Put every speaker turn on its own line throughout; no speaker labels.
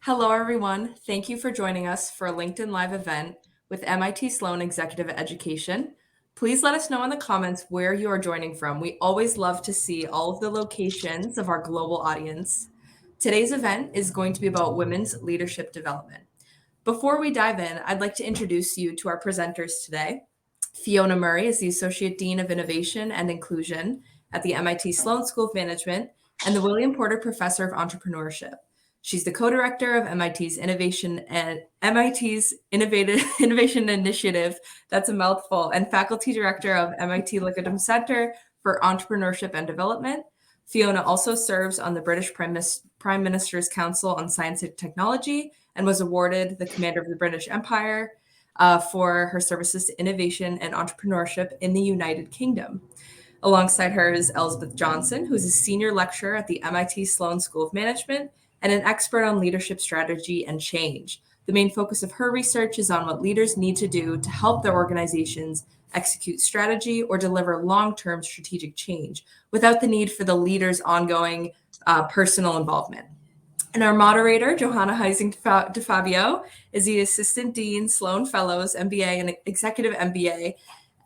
Hello, everyone. Thank you for joining us for a LinkedIn Live event with MIT Sloan Executive Education. Please let us know in the comments where you are joining from. We always love to see all of the locations of our global audience. Today's event is going to be about women's leadership development. Before we dive in, I'd like to introduce you to our presenters today. Fiona Murray is the Associate Dean of Innovation and Inclusion at the MIT Sloan School of Management and the William Porter Professor of Entrepreneurship. She's the co-director of MIT's Innovation Initiative, that's a mouthful, and faculty director of MIT Liquidum Center for Entrepreneurship and Development. Fiona also serves on the British Prime Minister's Council on Science and Technology and was awarded the Commander of the British Empire for her services to innovation and entrepreneurship in the United Kingdom. Alongside her is Elsbeth Johnson, who's a senior lecturer at the MIT Sloan School of Management and an expert on leadership strategy and change. The main focus of her research is on what leaders need to do to help their organizations execute strategy or deliver long-term strategic change without the need for the leader's ongoing personal involvement. And our moderator, Johanna Heising DeFabio, is the Assistant Dean, Sloan Fellows, MBA, and Executive MBA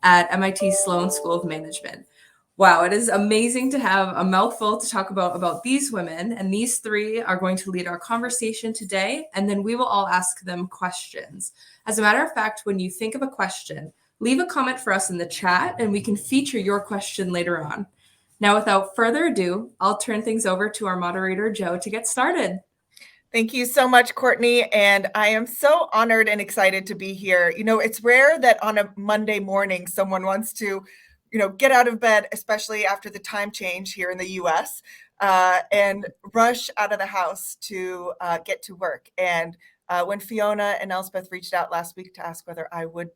at MIT Sloan School of Management. Wow, it is amazing to have a mouthful to talk about these women, and these three are going to lead our conversation today, and then we will all ask them questions. As a matter of fact, when you think of a question, leave a comment for us in the chat, and we can feature your question later on. Now, without further ado, I'll turn things over to our moderator, Joe, to get started.
Thank you so much, Courtney. And I am so honored and excited to be here. You know, it's rare that on a Monday morning, someone wants to, get out of bed, especially after the time change here in the US, and rush out of the house to get to work. And when Fiona and Elsbeth reached out last week to ask whether I would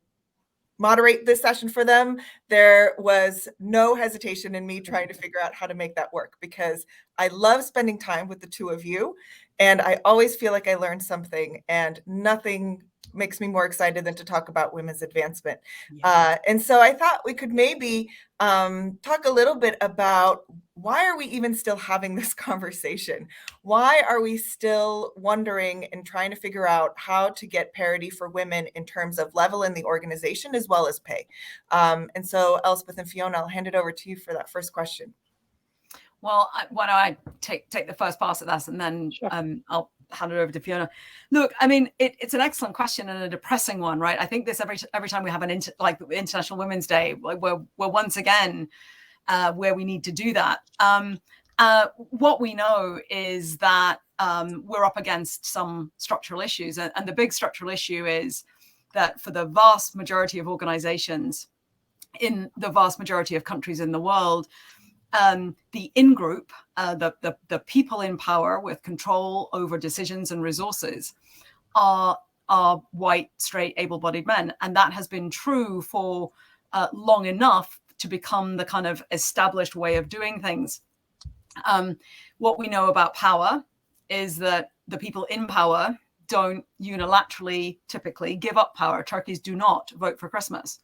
moderate this session for them, there was no hesitation in me trying to figure out how to make that work, because I love spending time with the two of you, and I always feel like I learned something, and nothing makes me more excited than to talk about women's advancement. And so I thought we could maybe talk a little bit about, why are we even still having this conversation? Why are we still wondering and trying to figure out how to get parity for women in terms of level in the organization as well as pay? And so Elspeth and Fiona, I'll hand it over to you for that first question.
Well, why don't I take the first pass at that, and then I'll hand it over to Fiona. Look, I mean, it's an excellent question and a depressing one, right? I think this every time we have like International Women's Day, we're once again where we need to do that. What we know is that we're up against some structural issues, and the big structural issue is that for the vast majority of organizations in the vast majority of countries in the world, the in-group, the people in power with control over decisions and resources are white, straight, able-bodied men. And that has been true for long enough to become the kind of established way of doing things. What we know about power is that the people in power don't unilaterally typically give up power. Turkeys do not vote for Christmas.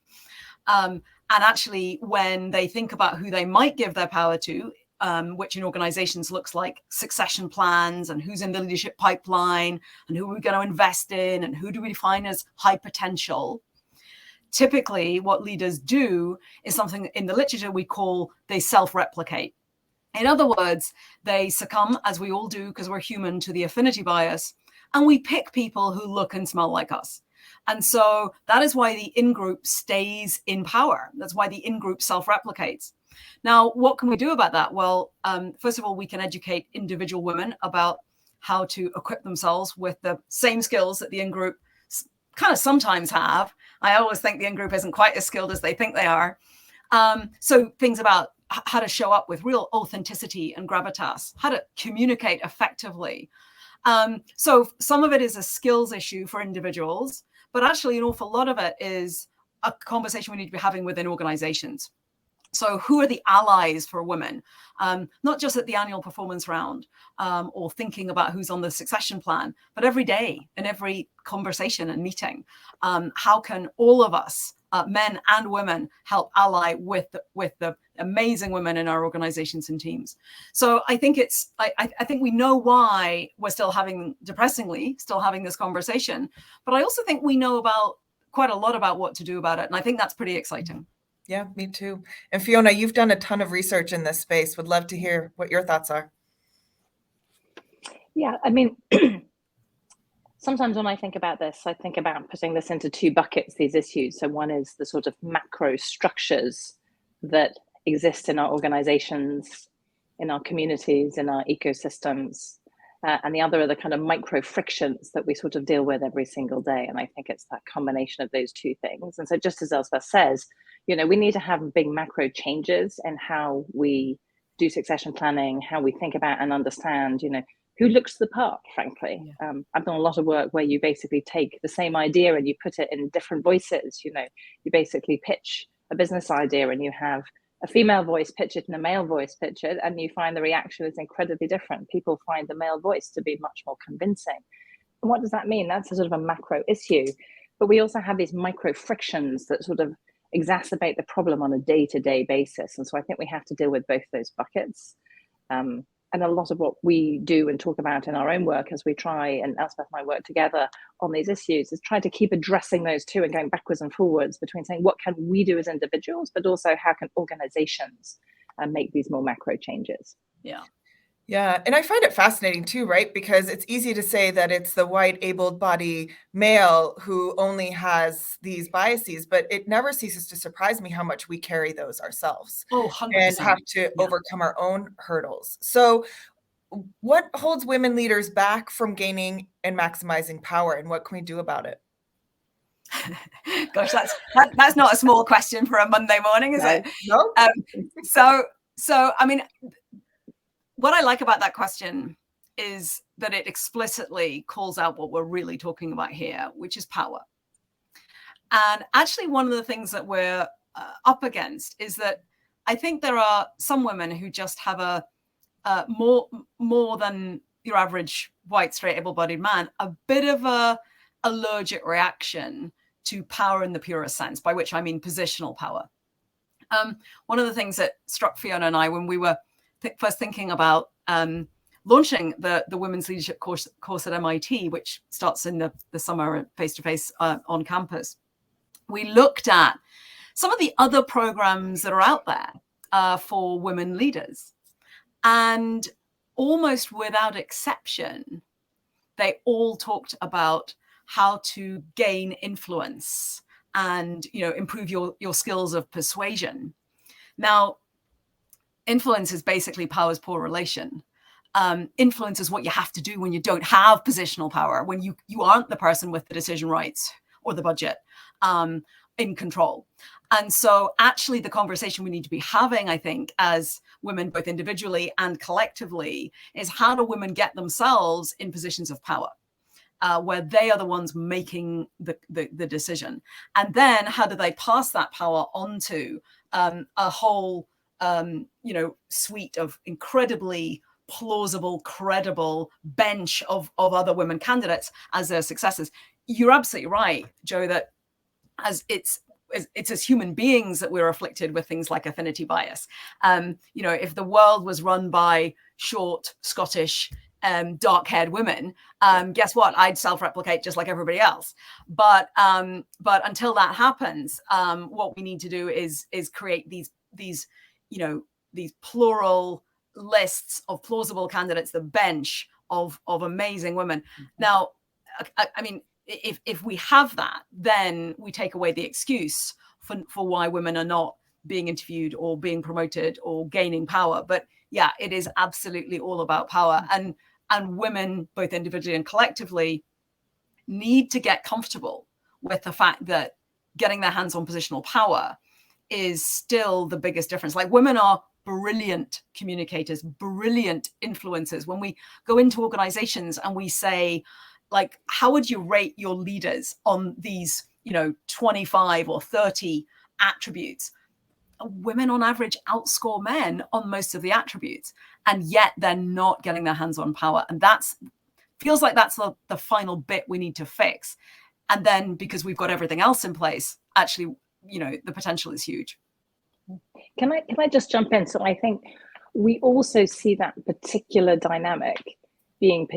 And actually, when they think about who they might give their power to, which in organizations looks like succession plans and who's in the leadership pipeline and who are we going to invest in and who do we define as high potential, typically what leaders do is something in the literature we call they self-replicate. In other words, they succumb, as we all do because we're human, to the affinity bias, and we pick people who look and smell like us. And so that is why the in-group stays in power. That's why the in-group self-replicates. Now, what can we do about that? Well, first of all, we can educate individual women about how to equip themselves with the same skills that the in-group kind of sometimes have. I always think the in-group isn't quite as skilled as they think they are. So things about how to show up with real authenticity and gravitas, how to communicate effectively. So some of it is a skills issue for individuals, but actually an awful lot of it is a conversation we need to be having within organizations. So who are the allies for women? Not just at the annual performance round or thinking about who's on the succession plan, but every day in every conversation and meeting. How can all of us men and women help ally with the amazing women in our organizations and teams. So I think I think we know why we're depressingly still having this conversation, but I also think we know quite a lot about what to do about it. And I think that's pretty exciting.
Yeah, me too. And Fiona, you've done a ton of research in this space. Would love to hear what your thoughts are.
Yeah, I mean, sometimes when I think about this, I think about putting this into two buckets, these issues. So one is the sort of macro structures that exist in our organizations, in our communities, in our ecosystems. And the other are the kind of micro frictions that we sort of deal with every single day. And I think it's that combination of those two things. And so just as Elsbeth says, we need to have big macro changes in how we do succession planning, how we think about and understand, who looks the part, frankly.
Yeah.
I've done a lot of work where you basically take the same idea and you put it in different voices. You basically pitch a business idea and you have a female voice pitch it and a male voice pitch it, and you find the reaction is incredibly different. People find the male voice to be much more convincing. And what does that mean? That's a sort of a macro issue. But we also have these micro frictions that sort of exacerbate the problem on a day-to-day basis. And so I think we have to deal with both those buckets. And a lot of what we do and talk about in our own work as we try, and Elsbeth and I work together on these issues, is try to keep addressing those two and going backwards and forwards between saying what can we do as individuals, but also how can organizations make these more macro changes.
Yeah.
Yeah. And I find it fascinating too, right? Because it's easy to say that it's the white, able-bodied male who only has these biases, but it never ceases to surprise me how much we carry those ourselves.
Oh, 100%.
And have to overcome our own hurdles. So what holds women leaders back from gaining and maximizing power, and what can we do about it?
Gosh, that's not a small question for a Monday morning, is it?
No.
So I mean, what I like about that question is that it explicitly calls out what we're really talking about here, which is power. And actually, one of the things that we're up against is that I think there are some women who just have a more than your average white, straight, able-bodied man, a bit of a allergic reaction to power in the purest sense, by which I mean positional power. One of the things that struck Fiona and I when we were first thinking about launching the women's leadership course at MIT, which starts in the summer face-to-face on campus, we looked at some of the other programs that are out there for women leaders. And almost without exception, they all talked about how to gain influence and improve your skills of persuasion. Now, influence is basically power's poor relation. Influence is what you have to do when you don't have positional power, when you aren't the person with the decision rights or the budget in control. And so actually the conversation we need to be having, I think, as women, both individually and collectively, is how do women get themselves in positions of power, where they are the ones making the decision? And then how do they pass that power onto a whole suite of incredibly plausible, credible bench of other women candidates as their successors? You're absolutely right, Joe, that as it's as human beings that we're afflicted with things like affinity bias. If the world was run by short, Scottish, dark-haired women, guess what? I'd self-replicate just like everybody else. But until that happens, what we need to do is create these plural lists of plausible candidates, the bench of amazing women. Now, I mean, if we have that, then we take away the excuse for why women are not being interviewed or being promoted or gaining power. But yeah, it is absolutely all about power. And women, both individually and collectively, need to get comfortable with the fact that getting their hands on positional power is still the biggest difference. Like, women are brilliant communicators, brilliant influencers. When we go into organizations and we say, like, how would you rate your leaders on these, 25 or 30 attributes? Women on average outscore men on most of the attributes, and yet they're not getting their hands on power. And feels like that's the final bit we need to fix. And then, because we've got everything else in place, actually the potential is huge.
Can I just jump in? So I think we also see that particular dynamic being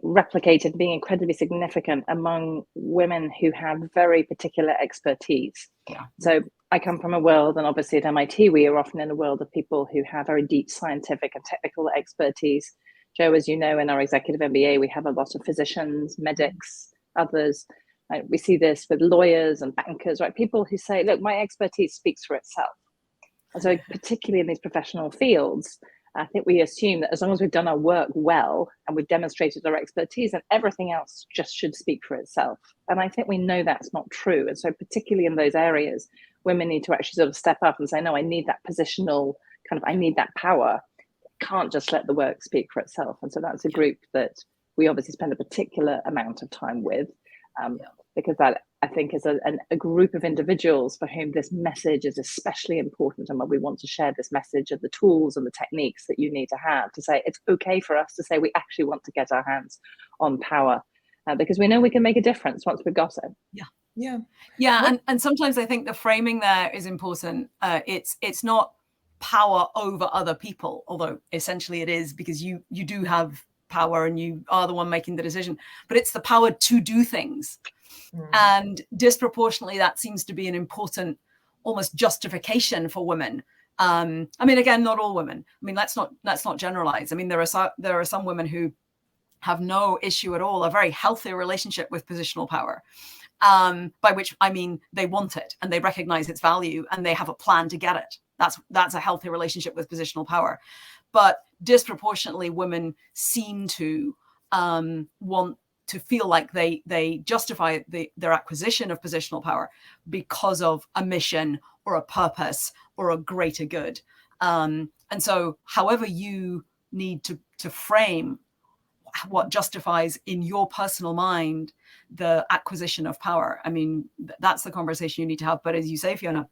replicated, being incredibly significant among women who have very particular expertise.
Yeah.
So I come from a world, and obviously at MIT, we are often in a world of people who have very deep scientific and technical expertise. Joe, as you know, in our executive MBA, we have a lot of physicians, medics, others. We see this with lawyers and bankers, right? People who say, look, my expertise speaks for itself. And so particularly in these professional fields, I think we assume that as long as we've done our work well and we've demonstrated our expertise, then everything else just should speak for itself. And I think we know that's not true. And so particularly in those areas, women need to actually sort of step up and say, no, I need that positional I need that power. Can't just let the work speak for itself. And so that's a group that we obviously spend a particular amount of time with, because that I think is a group of individuals for whom this message is especially important, and where we want to share this message of the tools and the techniques that you need to have to say it's okay for us to say we actually want to get our hands on power, because we know we can make a difference once we've got it.
And sometimes I think the framing there is important. It's not power over other people, although essentially it is, because you do have power and you are the one making the decision, but it's the power to do things. And disproportionately, that seems to be an important almost justification for women. I mean, again, not all women. I mean, let's not generalize. I mean, there are some women who have no issue at all, a very healthy relationship with positional power, by which I mean they want it and they recognize its value and they have a plan to get it. That's a healthy relationship with positional power. But disproportionately, women seem to want to feel like they justify their acquisition of positional power because of a mission or a purpose or a greater good. And so however you need to frame what justifies in your personal mind the acquisition of power, I mean, that's the conversation you need to have. But as you say, Fiona,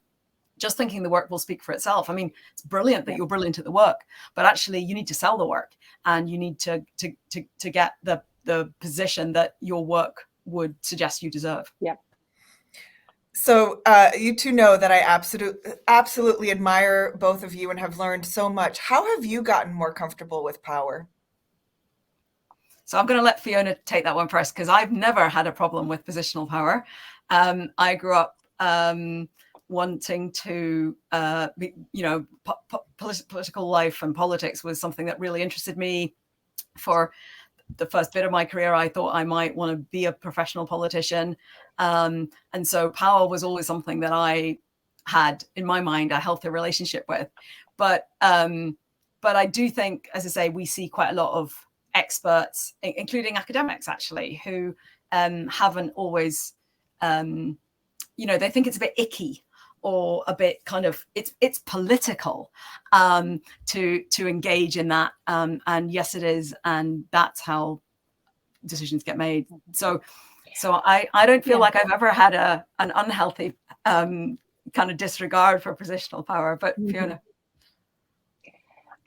just thinking the work will speak for itself. I mean, it's brilliant that you're brilliant at the work, but actually you need to sell the work, and you need to get the position that your work would suggest you deserve.
Yeah.
So you two know that I absolutely admire both of you and have learned so much. How have you gotten more comfortable with power?
So I'm going to let Fiona take that one first, because I've never had a problem with positional power. I grew up wanting to, political life and politics was something that really interested me. For the first bit of my career, I thought I might want to be a professional politician. And so power was always something that I had, in my mind, a healthy relationship with. But I do think, as I say, we see quite a lot of experts, including academics, actually, who haven't always, they think it's a bit icky or a bit kind of, it's political to engage in that. And yes, it is. And that's how decisions get made. So I don't feel like I've ever had an unhealthy kind of disregard for positional power. But Fiona.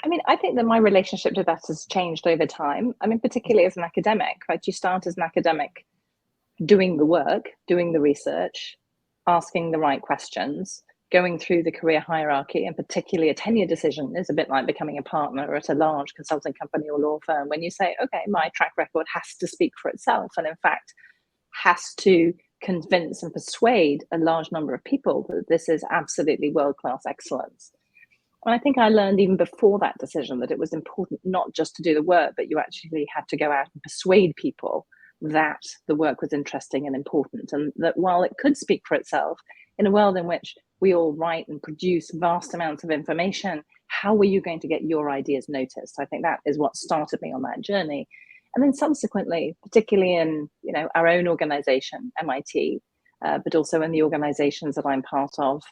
I mean, I think that my relationship to that has changed over time. I mean, particularly as an academic, right? You start as an academic doing the work, doing the research, asking the right questions, going through the career hierarchy, and particularly a tenure decision is a bit like becoming a partner at a large consulting company or law firm, when you say, okay, my track record has to speak for itself, and in fact has to convince and persuade a large number of people that this is absolutely world-class excellence. And I think I learned even before that decision that it was important not just to do the work, but you actually had to go out and persuade people that the work was interesting and important, and that while it could speak for itself in a world in which we all write and produce vast amounts of information, how were you going to get your ideas noticed? I think that is what started me on that journey. And then subsequently, particularly in our own organization, MIT, but also in the organizations that I'm part of,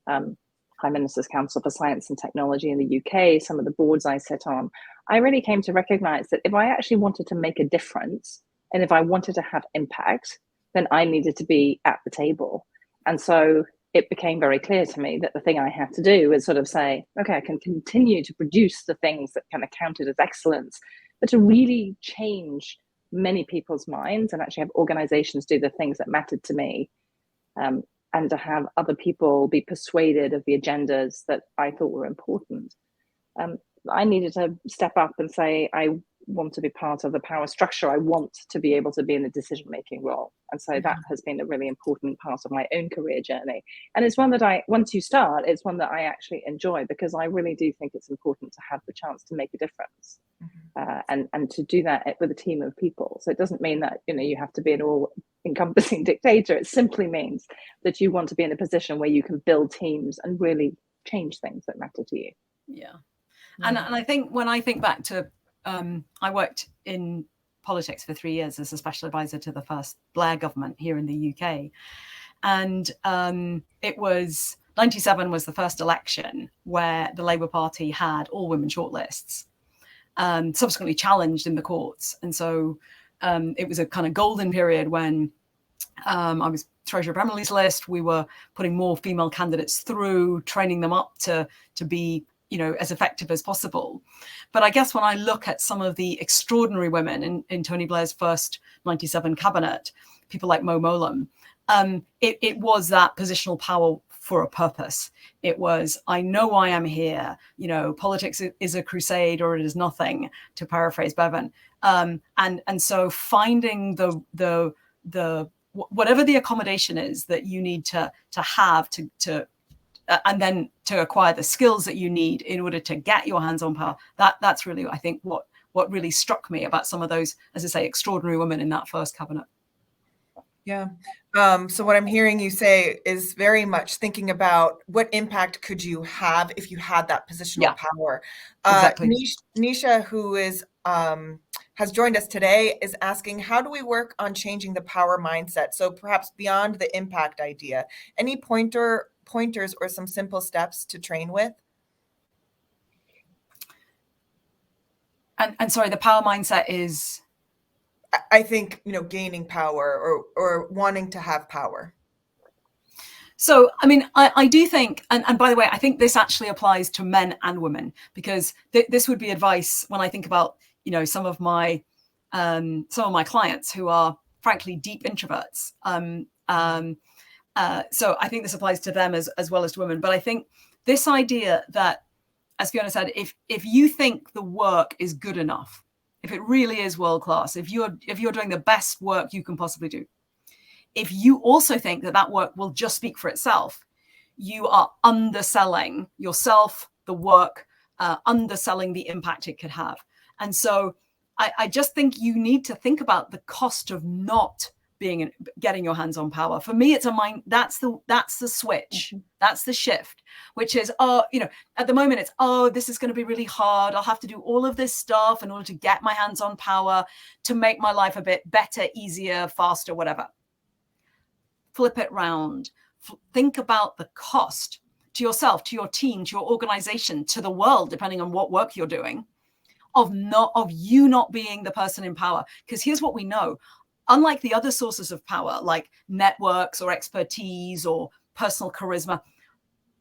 Prime Minister's Council for Science and Technology in the UK, some of the boards I sit on, I really came to recognize that if I actually wanted to make a difference, and if I wanted to have impact, then I needed to be at the table. And so it became very clear to me that the thing I had to do is sort of say, okay, I can continue to produce the things that kind of counted as excellence, but to really change many people's minds and actually have organizations do the things that mattered to me, and to have other people be persuaded of the agendas that I thought were important. I needed to step up and say, I want to be part of the power structure. I want to be able to be in a decision-making role. And so that has been a really important part of my own career journey. And it's one that once you start, it's one that I actually enjoy, because I really do think it's important to have the chance to make a difference. And to do that with a team of people. So it doesn't mean that, you have to be an all-encompassing dictator. It simply means that you want to be in a position where you can build teams and really change things that matter to you.
Yeah. And I think when I think back to, I worked in politics for 3 years as a special advisor to the first Blair government here in the UK. And it was 97 was the first election where the Labour Party had all women shortlists, subsequently challenged in the courts. And so it was a kind of golden period when I was treasurer of Emily's list. We were putting more female candidates through, training them up to be as effective as possible. But I guess when I look at some of the extraordinary women in Tony Blair's first 97 cabinet, people like Mo Mowlam, it was that positional power for a purpose. It was, I know I am here, politics is a crusade or it is nothing, to paraphrase Bevan. And so finding the whatever the accommodation is that you need to have to and then to acquire the skills that you need in order to get your hands on power. That's really, I think, what really struck me about some of those, as I say, extraordinary women in that first cabinet.
Yeah. So what I'm hearing you say is very much thinking about what impact could you have if you had that positional power.
Exactly.
Nisha, who is has joined us today, is asking, how do we work on changing the power mindset? So perhaps beyond the impact idea, any pointers or some simple steps to train with?
And sorry, the power mindset is?
I think, gaining power or wanting to have power.
So, I mean, I do think, and by the way, I think this actually applies to men and women, because this would be advice when I think about, some of my clients who are frankly deep introverts. So I think this applies to them as well as to women. But I think this idea that, as Fiona said, if you think the work is good enough, if it really is world class, if you're doing the best work you can possibly do, if you also think that work will just speak for itself, you are underselling yourself, the work, underselling the impact it could have. And so I just think you need to think about the cost of not getting your hands on power. For me, it's a mind. That's the switch. That's the shift, which is, at the moment it's, this is going to be really hard. I'll have to do all of this stuff in order to get my hands on power, to make my life a bit better, easier, faster, whatever. Flip it round. Think about the cost to yourself, to your team, to your organization, to the world, depending on what work you're doing, of you not being the person in power. Because here's what we know. Unlike the other sources of power, like networks or expertise or personal charisma,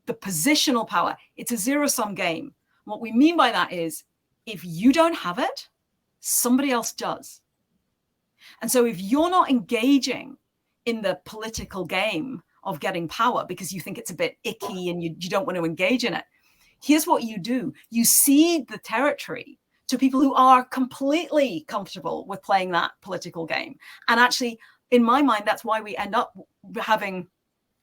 the positional power, it's a zero-sum game. What we mean by that is, if you don't have it, somebody else does. And so if you're not engaging in the political game of getting power because you think it's a bit icky and you don't want to engage in it, here's what you do. You cede the territory to people who are completely comfortable with playing that political game. And actually, in my mind, that's why we end up having,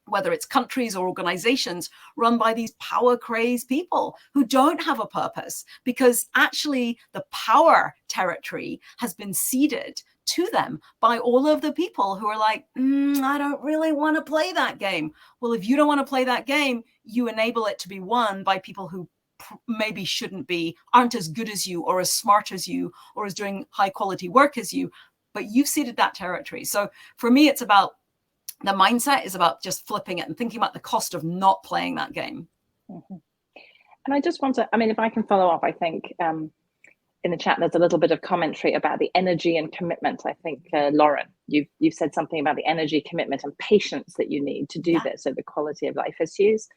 whether it's countries or organizations, run by these power-crazed people who don't have a purpose, because actually the power territory has been ceded to them by all of the people who are like, I don't really want to play that game. Well, if you don't want to play that game, you enable it to be won by people who maybe aren't as good as you or as smart as you or as doing high quality work as you, but you've ceded that territory. So for me, it's about, the mindset is about just flipping it and thinking about the cost of not playing that game.
And I just want to, if I can follow up, I think in the chat, there's a little bit of commentary about the energy and commitment. I think, Lauren, you've said something about the energy, commitment and patience that you need to do this over quality of life issues.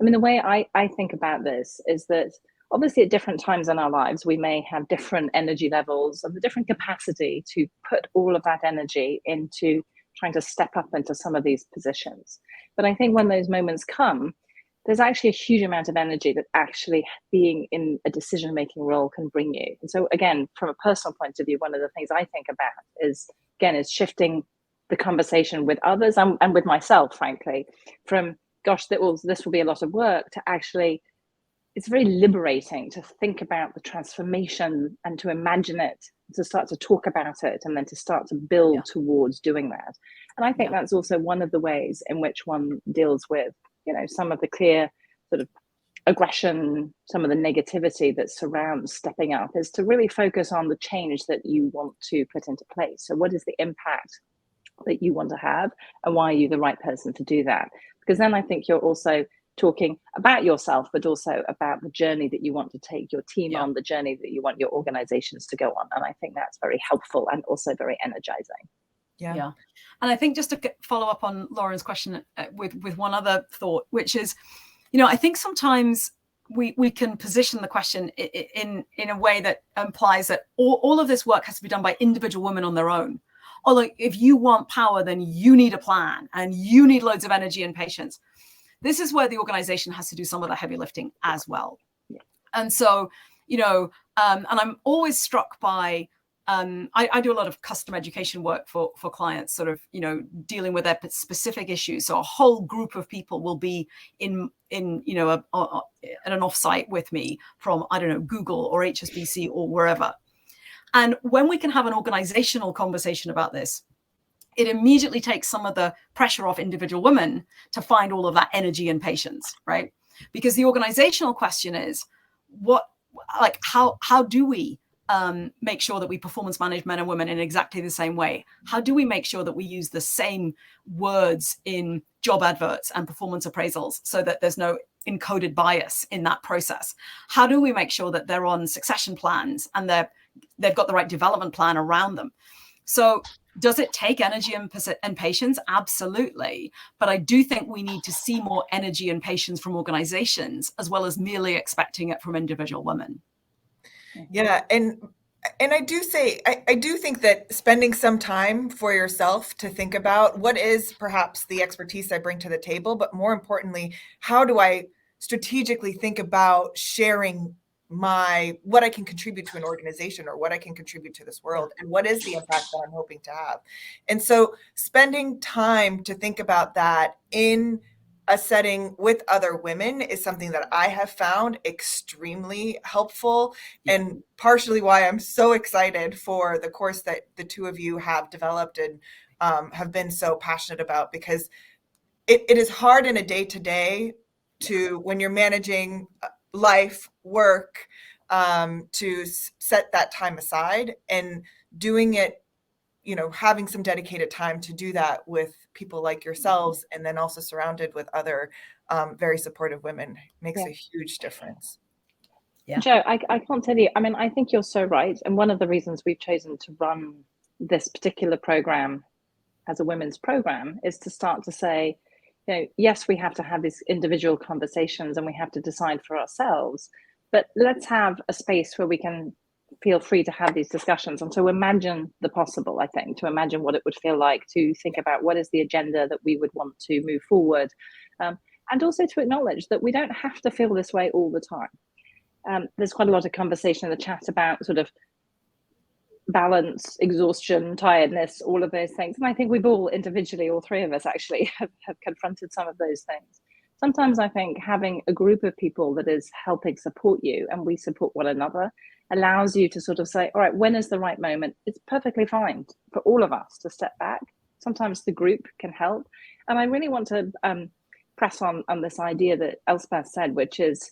The way I think about this is that obviously at different times in our lives, we may have different energy levels of a different capacity to put all of that energy into trying to step up into some of these positions. But I think when those moments come, there's actually a huge amount of energy that actually being in a decision-making role can bring you. And so again, from a personal point of view, one of the things I think about is shifting the conversation with others and with myself, frankly, from, gosh, this will be a lot of work, to actually, it's very liberating to think about the transformation and to imagine it, to start to talk about it, and then to start to build towards doing that. And I think that's also one of the ways in which one deals with, some of the clear sort of aggression, some of the negativity that surrounds stepping up, is to really focus on the change that you want to put into place. So what is the impact that you want to have, and why are you the right person to do that? Because then I think you're also talking about yourself, but also about the journey that you want to take your team on, the journey that you want your organizations to go on. And I think that's very helpful and also very energizing.
Yeah. And I think just to follow up on Lauren's question with one other thought, which is, I think sometimes we can position the question in a way that implies that all of this work has to be done by individual women on their own. Although if you want power, then you need a plan and you need loads of energy and patience. This is where the organization has to do some of the heavy lifting as well. Yeah. And so, and I'm always struck by, I do a lot of custom education work for clients, sort of, dealing with their specific issues. So a whole group of people will be in at an offsite with me from, I don't know, Google or HSBC or wherever. And when we can have an organizational conversation about this, it immediately takes some of the pressure off individual women to find all of that energy and patience, right? Because the organizational question is, how do we make sure that we performance manage men and women in exactly the same way? How do we make sure that we use the same words in job adverts and performance appraisals so that there's no encoded bias in that process? How do we make sure that they're on succession plans and they've got the right development plan around them? So does it take energy and patience? Absolutely. But I do think we need to see more energy and patience from organizations, as well as merely expecting it from individual women.
Yeah. And I do think that spending some time for yourself to think about what is perhaps the expertise I bring to the table, but more importantly, how do I strategically think about sharing what I can contribute to an organization, or what I can contribute to this world, and what is the impact that I'm hoping to have. And so spending time to think about that in a setting with other women is something that I have found extremely helpful, and partially why I'm so excited for the course that the two of you have developed and have been so passionate about, because it is hard in a day-to-day when you're managing life, work, to set that time aside, and doing it, having some dedicated time to do that with people like yourselves, and then also surrounded with other very supportive women, makes a huge difference.
Yeah. Jo, I can't tell you, I think you're so right. And one of the reasons we've chosen to run this particular program as a women's program is to start to say, yes, we have to have these individual conversations and we have to decide for ourselves, but let's have a space where we can feel free to have these discussions and to imagine the possible, I think, to imagine what it would feel like, to think about what is the agenda that we would want to move forward, and also to acknowledge that we don't have to feel this way all the time. There's quite a lot of conversation in the chat about sort of balance, exhaustion, tiredness, all of those things. And I think we've all individually, all three of us actually have confronted some of those things. Sometimes I think having a group of people that is helping support you, and we support one another, allows you to sort of say, all right, when is the right moment? It's perfectly fine for all of us to step back. Sometimes the group can help. And I really want to press on this idea that Elsbeth said, which is,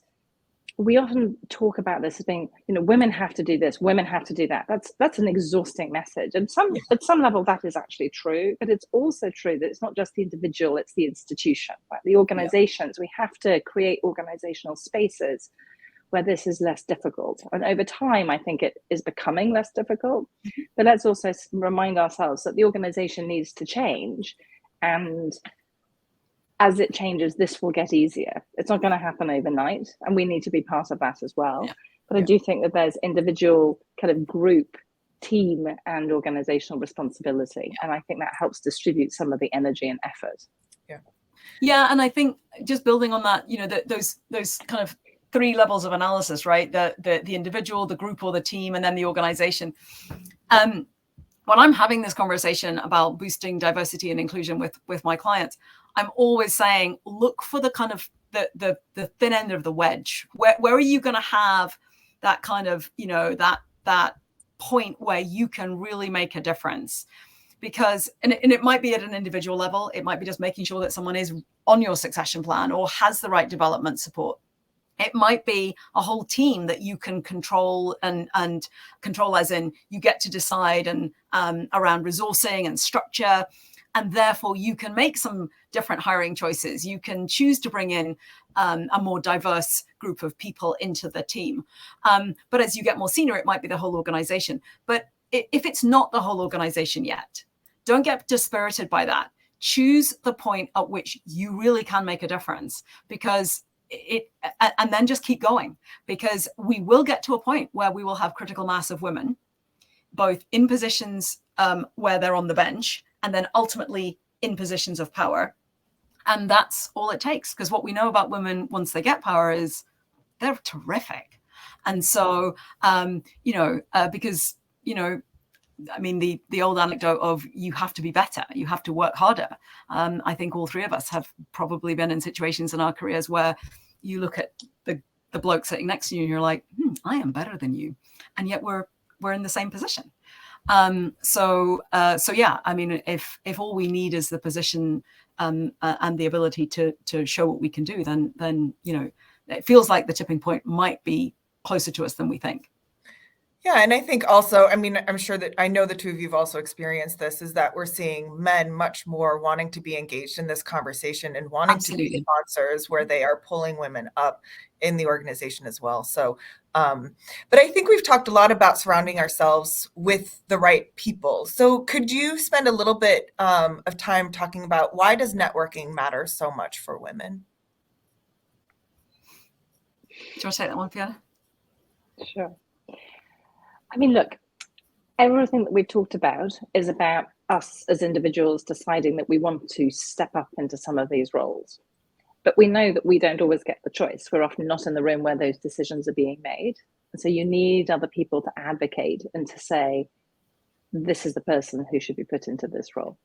we often talk about this as being, women have to do this, women have to do that. That's an exhausting message. And at some level that is actually true, but it's also true that it's not just the individual, it's the institution, right? The organizations, we have to create organizational spaces where this is less difficult. And over time, I think it is becoming less difficult. But let's also remind ourselves that the organization needs to change. And as it changes, this will get easier. It's not going to happen overnight, and we need to be part of that as well. But I do think that there's individual kind of group team and organizational responsibility. And I think that helps distribute some of the energy and effort.
Yeah, and I think just building on that, those kind of 3 levels of analysis, right? The individual, the group or the team, and then the organization. When I'm having this conversation about boosting diversity and inclusion with my clients, I'm always saying, look for the kind of the thin end of the wedge. Where are you going to have that kind of, that point where you can really make a difference? Because, and it might be at an individual level, it might be just making sure that someone is on your succession plan or has the right development support. It might be a whole team that you can control and control, as in you get to decide and around resourcing and structure. And therefore you can make some different hiring choices. You can choose to bring in a more diverse group of people into the team. But as you get more senior, it might be the whole organization. But if it's not the whole organization yet, don't get dispirited by that. Choose the point at which you really can make a difference, because and then just keep going, because we will get to a point where we will have critical mass of women, both in positions where they're on the bench and then ultimately in positions of power. And that's all it takes, because what we know about women once they get power is they're terrific. And so, because, I mean, the old anecdote of you have to be better, you have to work harder. I think all 3 of us have probably been in situations in our careers where you look at the bloke sitting next to you and you're like, I am better than you. And yet we're in the same position. So yeah, I mean, if all we need is the position and the ability to show what we can do, then it feels like the tipping point might be closer to us than we think.
Yeah, and I think also, I mean, I'm sure that I know the 2 of you have also experienced this, is that we're seeing men much more wanting to be engaged in this conversation and wanting
Absolutely.
to be sponsors, where they are pulling women up in the organization as well. So, but I think we've talked a lot about surrounding ourselves with the right people. So could you spend a little bit of time talking about why does networking matter so much for women?
Do you want to take that one, Fiona?
Sure. I mean, look, everything that we've talked about is about us as individuals deciding that we want to step up into some of these roles. But we know that we don't always get the choice. We're often not in the room where those decisions are being made. And so you need other people to advocate and to say, this is the person who should be put into this role.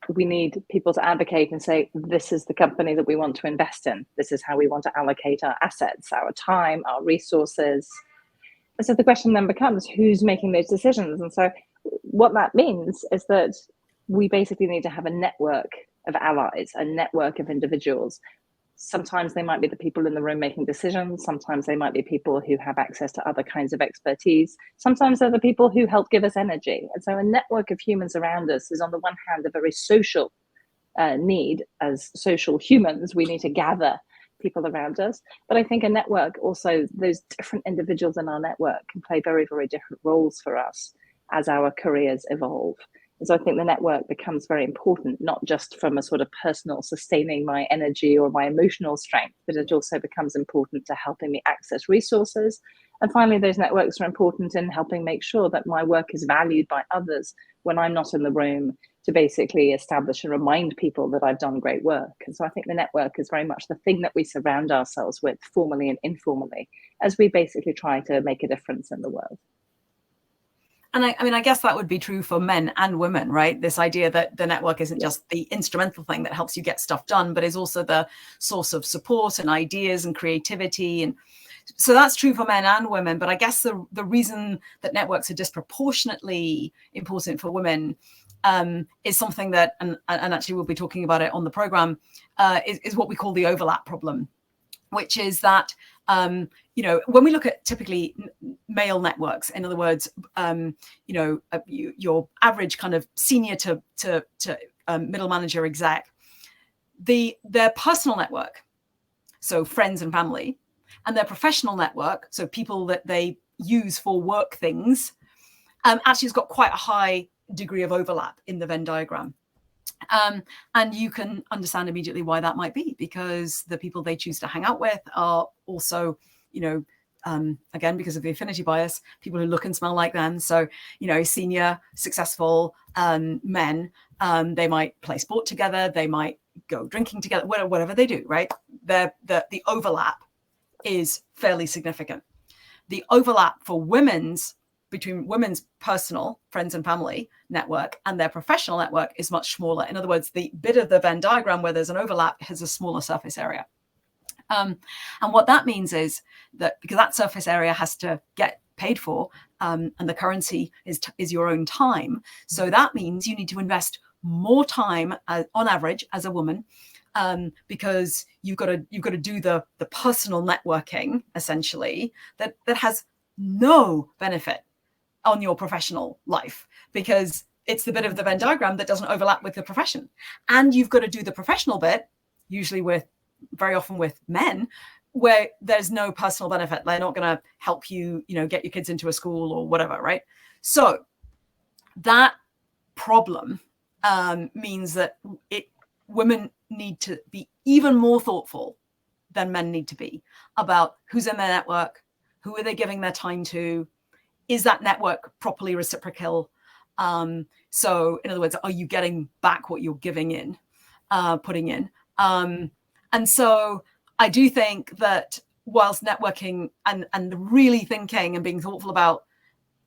We need people to advocate and say, this is the company that we want to invest in. This is how we want to allocate our assets, our time, our resources. And so the question then becomes, who's making those decisions? And so what that means is that we basically need to have a network of allies, a network of individuals. Sometimes they might be the people in the room making decisions. Sometimes they might be people who have access to other kinds of expertise. Sometimes they're the people who help give us energy. And so a network of humans around us is, on the one hand, a very social need. As social humans, we need to gather people around us. But I think a network also, those different individuals in our network can play very, very different roles for us as our careers evolve. And so I think the network becomes very important, not just from a sort of personal sustaining my energy or my emotional strength, but it also becomes important to helping me access resources. And finally, those networks are important in helping make sure that my work is valued by others when I'm not in the room, to basically establish and remind people that I've done great work. And so I think the network is very much the thing that we surround ourselves with, formally and informally, as we basically try to make a difference in the world.
And I mean, I guess that would be true for men and women, right? This idea that the network isn't just the instrumental thing that helps you get stuff done, but is also the source of support and ideas and creativity. And so that's true for men and women. But I guess the reason that networks are disproportionately important for women is something that, and actually we'll be talking about it on the program, is what we call the overlap problem, which is that, when we look at typically male networks, in other words, your average kind of senior to middle manager exec, their personal network, so friends and family, and their professional network, so people that they use for work things, actually has got quite a high degree of overlap in the Venn diagram. And you can understand immediately why that might be, because the people they choose to hang out with are also, again, because of the affinity bias, people who look and smell like them. So, senior, successful men, they might play sport together, they might go drinking together, whatever they do, right? The overlap is fairly significant. The overlap for between women's personal friends and family network and their professional network is much smaller. In other words, the bit of the Venn diagram where there's an overlap has a smaller surface area. And what that means is that because that surface area has to get paid for, and the currency is your own time. So that means you need to invest more time on average as a woman, because you've got to do the personal networking essentially that has no benefit on your professional life, because it's the bit of the Venn diagram that doesn't overlap with the profession. And you've got to do the professional bit, usually very often with men, where there's no personal benefit. They're not going to help you, get your kids into a school or whatever, right? So that problem means that women need to be even more thoughtful than men need to be about who's in their network, who are they giving their time to, is that network properly reciprocal? So in other words, are you getting back what you're putting in? And so I do think that whilst networking and really thinking and being thoughtful about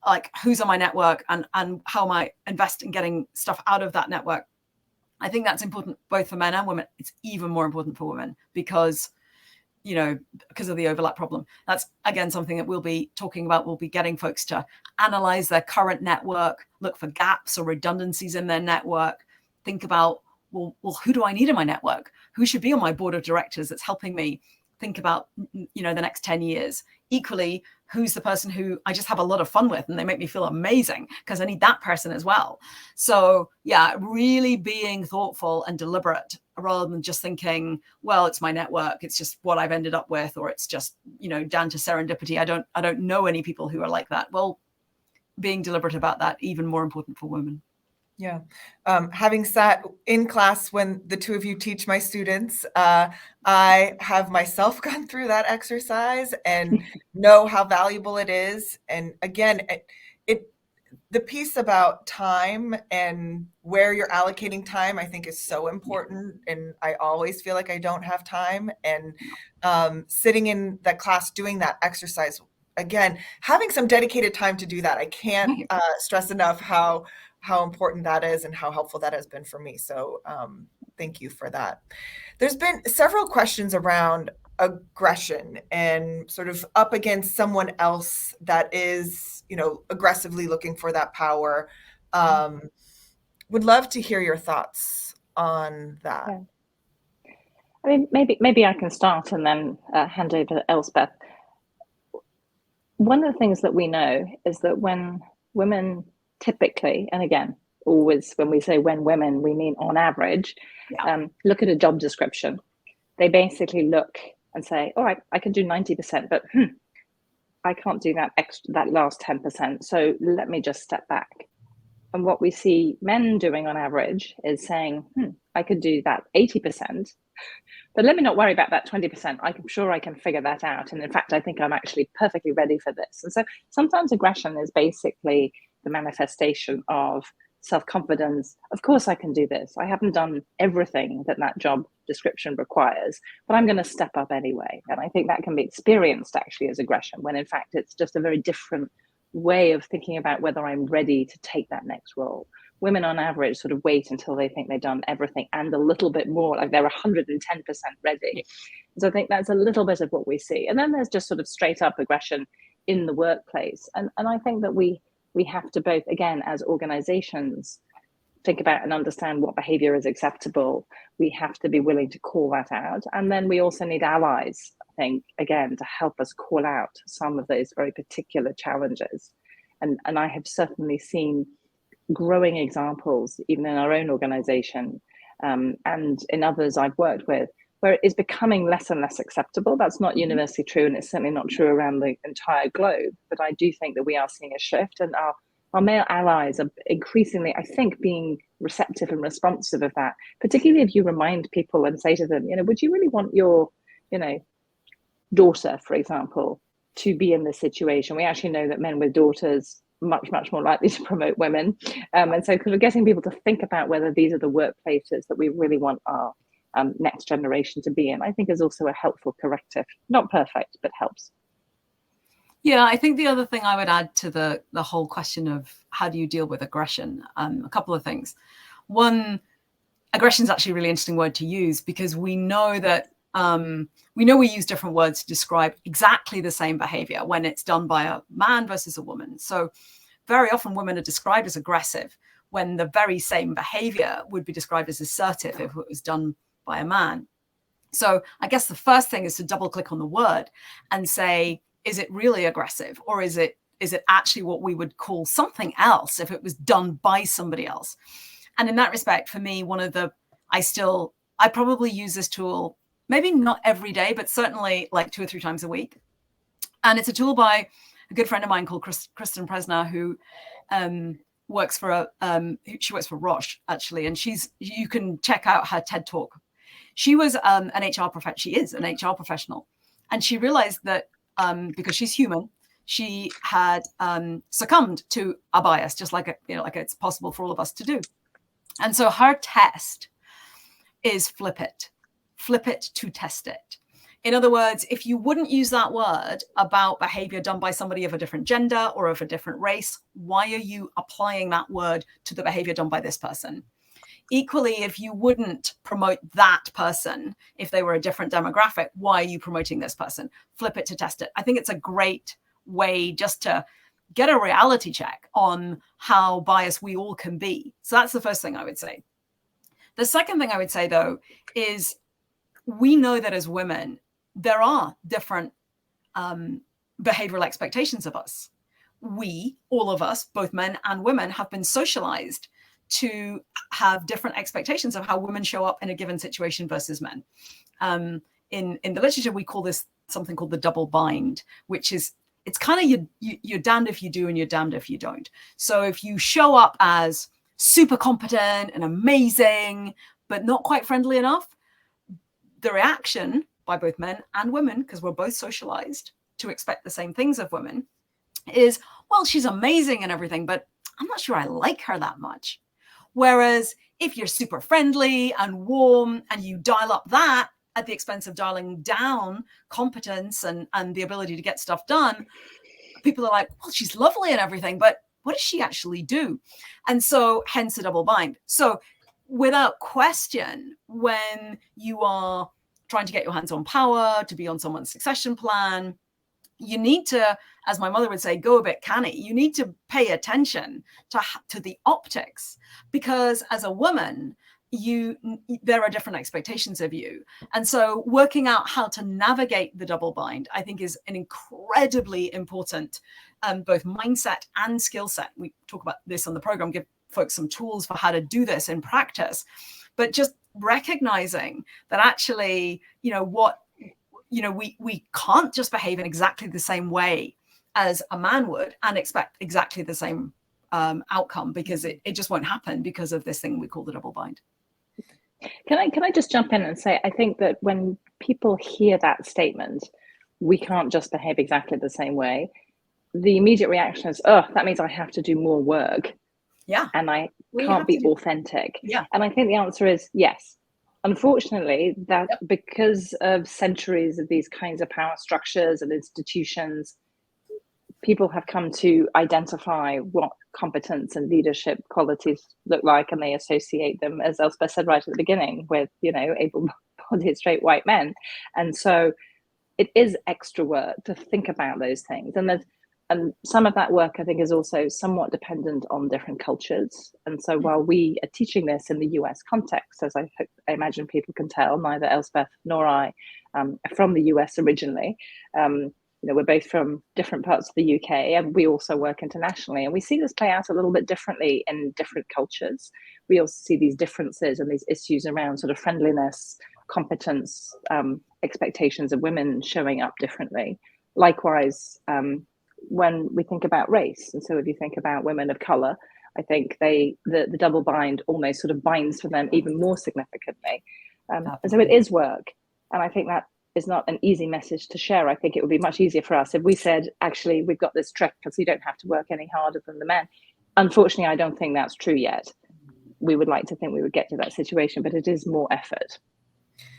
like who's on my network and how am I invest in getting stuff out of that network, I think that's important both for men and women. It's even more important for women because of the overlap problem. That's again something that we'll be talking about. We'll be getting folks to analyze their current network, look for gaps or redundancies in their network, think about, well, who do I need in my network? Who should be on my board of directors that's helping me think about, the next 10 years? Equally, who's the person who I just have a lot of fun with and they make me feel amazing because I need that person as well. So yeah, really being thoughtful and deliberate rather than just thinking, well, it's my network, it's just what I've ended up with, or it's just, down to serendipity. I don't know any people who are like that. Well, being deliberate about that, even more important for women.
Yeah. Having sat in class when the two of you teach my students, I have myself gone through that exercise and know how valuable it is. And again, the piece about time and where you're allocating time, I think is so important. And I always feel like I don't have time. And sitting in that class, doing that exercise, again, having some dedicated time to do that. I can't stress enough how important that is and how helpful that has been for me. So thank you for that. There's been several questions around aggression and sort of up against someone else that is, aggressively looking for that power. Would love to hear your thoughts on that.
Yeah. I mean, maybe I can start and then hand over to Elsbeth. One of the things that we know is that when women typically, and again, always when we say when women, we mean on average, look at a job description. They basically look and say, all right, I can do 90%, but I can't do that last 10%. So let me just step back. And what we see men doing on average is saying, I could do that 80%, but let me not worry about that 20%. I'm sure I can figure that out. And in fact, I think I'm actually perfectly ready for this. And so sometimes aggression is basically the manifestation of self-confidence. Of course I can do this. I haven't done everything that job description requires, but I'm going to step up anyway. And I think that can be experienced actually as aggression, when in fact it's just a very different way of thinking about whether I'm ready to take that next role. Women on average sort of wait until they think they've done everything and a little bit more, like they're 110% ready. So I think that's a little bit of what we see. And then there's just sort of straight up aggression in the workplace. And I think that we have to both, again, as organizations, think about and understand what behavior is acceptable. We have to be willing to call that out. And then we also need allies, I think, again, to help us call out some of those very particular challenges. And I have certainly seen growing examples, even in our own organization and in others I've worked with, where it is becoming less and less acceptable. That's not universally true, and it's certainly not true around the entire globe. But I do think that we are seeing a shift, and our male allies are increasingly, I think, being receptive and responsive of that, particularly if you remind people and say to them, would you really want your, daughter, for example, to be in this situation. We actually know that men with daughters much more likely to promote women, and so kind of getting people to think about whether these are the workplaces that we really want our next generation to be in, I think is also a helpful corrective. Not perfect, but helps.
Yeah, I think the other thing I would add to the whole question of how do you deal with aggression, a couple of things. One, aggression is actually a really interesting word to use, because we know that we use different words to describe exactly the same behavior when it's done by a man versus a woman. So very often women are described as aggressive when the very same behavior would be described as assertive if it was done by a man. So I guess the first thing is to double click on the word and say, is it really aggressive, or is it actually what we would call something else if it was done by somebody else? And in that respect, for me, I probably use this tool, maybe not every day, but certainly like 2 or 3 times a week. And it's a tool by a good friend of mine called Kristen Presner, who works for Roche, actually. And you can check out her TED Talk. She was she is an HR professional. And she realized that because she's human, she had succumbed to a bias, just like it's possible for all of us to do. And so her test is flip it to test it. In other words, if you wouldn't use that word about behavior done by somebody of a different gender or of a different race, why are you applying that word to the behavior done by this person? Equally, if you wouldn't promote that person, if they were a different demographic, why are you promoting this person? Flip it to test it. I think it's a great way just to get a reality check on how biased we all can be. So that's the first thing I would say. The second thing I would say, though, is we know that as women, there are different behavioral expectations of us. We, all of us, both men and women, have been socialized to have different expectations of how women show up in a given situation versus men. In the literature, we call this something called the double bind, which is, it's kind of you're damned if you do and you're damned if you don't. So if you show up as super competent and amazing, but not quite friendly enough, the reaction by both men and women, because we're both socialized to expect the same things of women, is, well, she's amazing and everything, but I'm not sure I like her that much. Whereas if you're super friendly and warm and you dial up that at the expense of dialing down competence and the ability to get stuff done, people are like, well, she's lovely and everything, but what does she actually do? And so hence a double bind. So without question, when you are trying to get your hands on power, to be on someone's succession plan, you need to, as my mother would say, go a bit canny. You need to pay attention to the optics, because as a woman, there are different expectations of you. And so working out how to navigate the double bind, I think, is an incredibly important both mindset and skill set. We talk about this on the program, give folks some tools for how to do this in practice, but just recognizing that actually, we can't just behave in exactly the same way as a man would and expect exactly the same outcome, because it just won't happen because of this thing we call the double bind.
Can I just jump in and say, I think that when people hear that statement, we can't just behave exactly the same way, the immediate reaction is, oh, that means I have to do more work.
Yeah.
And I can't be authentic.
Yeah.
And I think the answer is yes. Unfortunately, that because of centuries of these kinds of power structures and institutions, people have come to identify what competence and leadership qualities look like, and they associate them, as Elsbeth said right at the beginning, with, able-bodied straight white men. And so it is extra work to think about those things. And some of that work, I think, is also somewhat dependent on different cultures. And so while we are teaching this in the US context, as I imagine people can tell, neither Elsbeth nor I are from the US originally. We're both from different parts of the UK, and we also work internationally. And we see this play out a little bit differently in different cultures. We also see these differences and these issues around sort of friendliness, competence, expectations of women showing up differently. Likewise, when we think about race, and so if you think about women of color, I think the double bind almost sort of binds for them even more significantly. And so it is work. And I think that is not an easy message to share. I think it would be much easier for us if we said, actually, we've got this trick because you don't have to work any harder than the men. Unfortunately, I don't think that's true yet. We would like to think we would get to that situation, but it is more effort.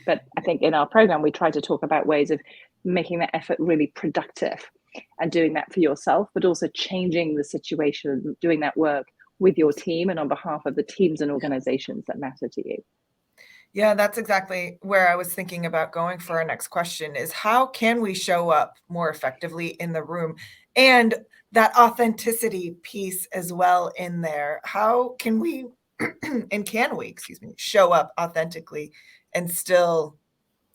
But I think in our program, we try to talk about ways of making that effort really productive and doing that for yourself, but also changing the situation, doing that work with your team and on behalf of the teams and organizations that matter to you.
Yeah, that's exactly where I was thinking about going for our next question is how can we show up more effectively in the room, and that authenticity piece as well in there. How can we and can we, show up authentically and still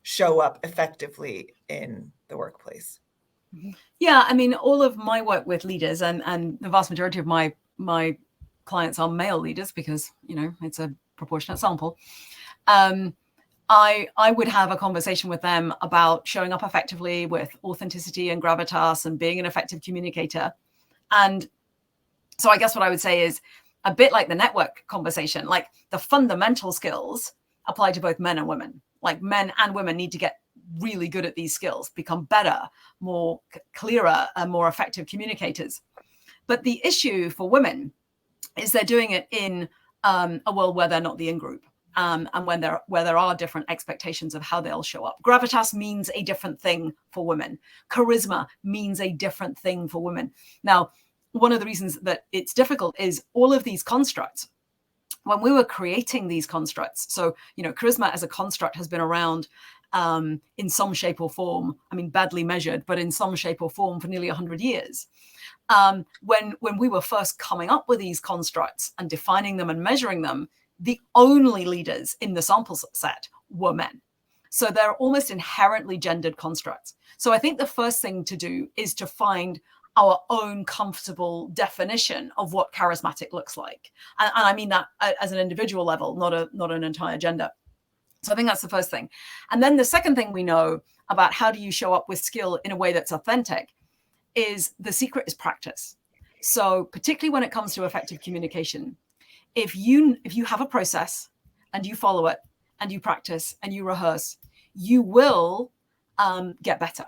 show up effectively in the workplace?
Yeah, I mean, all of my work with leaders and the vast majority of my clients are male leaders because, you know, it's a proportionate sample. I would have a conversation with them about showing up effectively with authenticity and gravitas and being an effective communicator. And so I guess what I would say is a bit like the network conversation, like the fundamental skills apply to both men and women. Like men and women need to get really good at these skills, become better, more clearer and more effective communicators. But the issue for women is they're doing it in a world where they're not the in-group. And where there are different expectations of how they'll show up. Gravitas means a different thing for women. Charisma means a different thing for women. Now, one of the reasons that it's difficult is all of these constructs. When we were creating these constructs, so, you know, charisma as a construct has been around in some shape or form, I mean, badly measured, but in some shape or form for nearly 100 years. When we were first coming up with these constructs and defining them and measuring them, the only leaders in the sample set were men. So they're almost inherently gendered constructs. So I think the first thing to do is to find our own comfortable definition of what charismatic looks like. And I mean that as an individual level, not an entire gender. So I think that's the first thing. And then the second thing we know about how do you show up with skill in a way that's authentic is the secret is practice. So particularly when it comes to effective communication, if you have a process and you follow it and you practice and you rehearse, you will get better.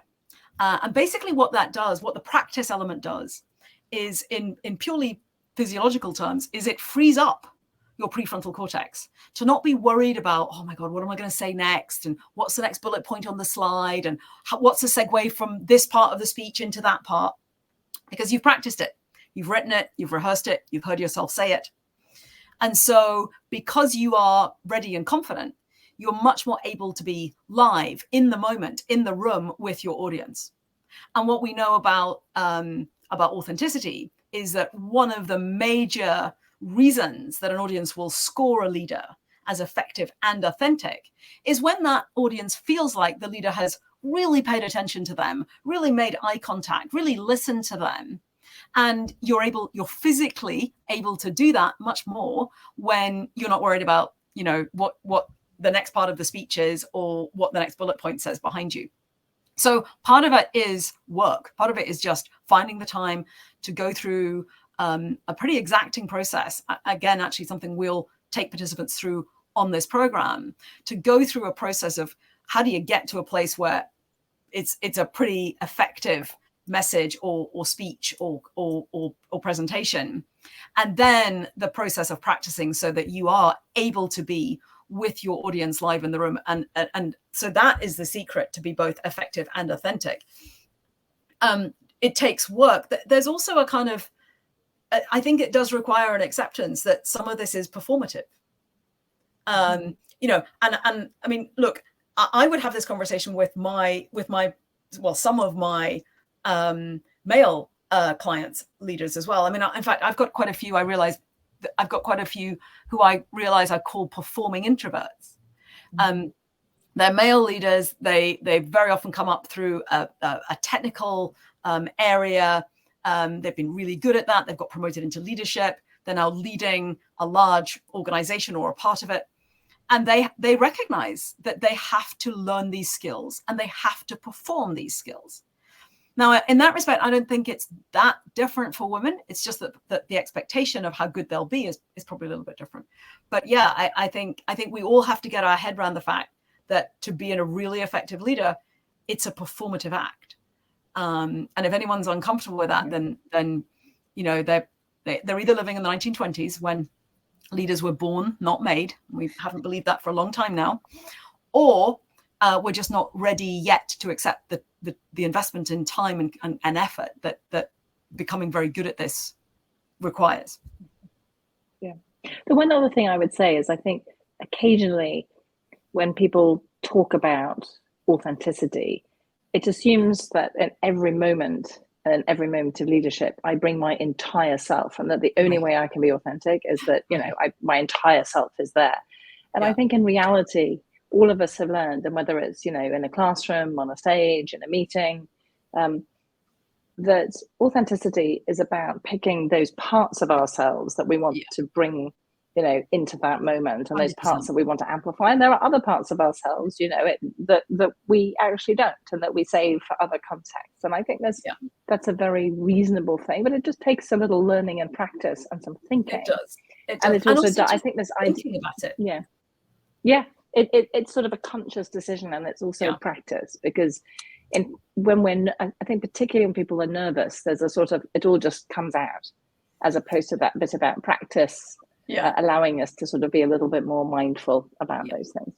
And basically what that does, what the practice element does, is in purely physiological terms, is it frees up your prefrontal cortex to not be worried about, oh my God, what am I going to say next? And what's the next bullet point on the slide? And what's the segue from this part of the speech into that part? Because you've practiced it, you've written it, you've rehearsed it, you've heard yourself say it. And so because you are ready and confident, you're much more able to be live in the moment, in the room with your audience. And what we know about authenticity is that one of the major reasons that an audience will score a leader as effective and authentic is when that audience feels like the leader has really paid attention to them, really made eye contact, really listened to them. And you're physically able to do that much more when you're not worried about, you know, what the next part of the speech is or what the next bullet point says behind you. So part of it is work. Part of it is just finding the time to go through a pretty exacting process. Again, actually something we'll take participants through on this program, to go through a process of how do you get to a place where it's a pretty effective message or speech or presentation, and then the process of practicing so that you are able to be with your audience live in the room, and so that is the secret to be both effective and authentic. It takes work. There's also a kind of, I think it does require an acceptance that some of this is performative. You know, and I mean, look, I would have this conversation with some of my male clients, leaders as well. I mean, in fact, I've got quite a few. I realize that I've got quite a few who I realize I call performing introverts. They're male leaders. They very often come up through a technical area. They've been really good at that. They've got promoted into leadership. They're now leading a large organization or a part of it. And they recognize that they have to learn these skills and they have to perform these skills. Now, in that respect, I don't think it's that different for women. It's just that the expectation of how good they'll be is probably a little bit different. But yeah, I think we all have to get our head around the fact that to be a really effective leader, it's a performative act. And if anyone's uncomfortable with that, then you know, they're either living in the 1920s when leaders were born, not made. We haven't believed that for a long time now, or we're just not ready yet to accept the investment in time and effort that becoming very good at this requires.
Yeah. The one other thing I would say is I think occasionally when people talk about authenticity, it assumes that at every moment and every moment of leadership, I bring my entire self, and that the only way I can be authentic is that, you know, my entire self is there. And I think in reality, all of us have learned, and whether it's, you know, in a classroom, on a stage, in a meeting, that authenticity is about picking those parts of ourselves that we want to bring, you know, into that moment, and those
100%.
parts that we want to amplify. And there are other parts of ourselves, you know, that we actually don't, and that we save for other contexts. And I think that's a very reasonable thing, but it just takes a little learning and practice and some thinking.
It does.
And it's also,
also
I think this idea
thinking about it.
It's sort of a conscious decision, and it's also practice, because I think particularly when people are nervous, there's a sort of, it all just comes out, as opposed to that bit about practice, allowing us to sort of be a little bit more mindful about those things.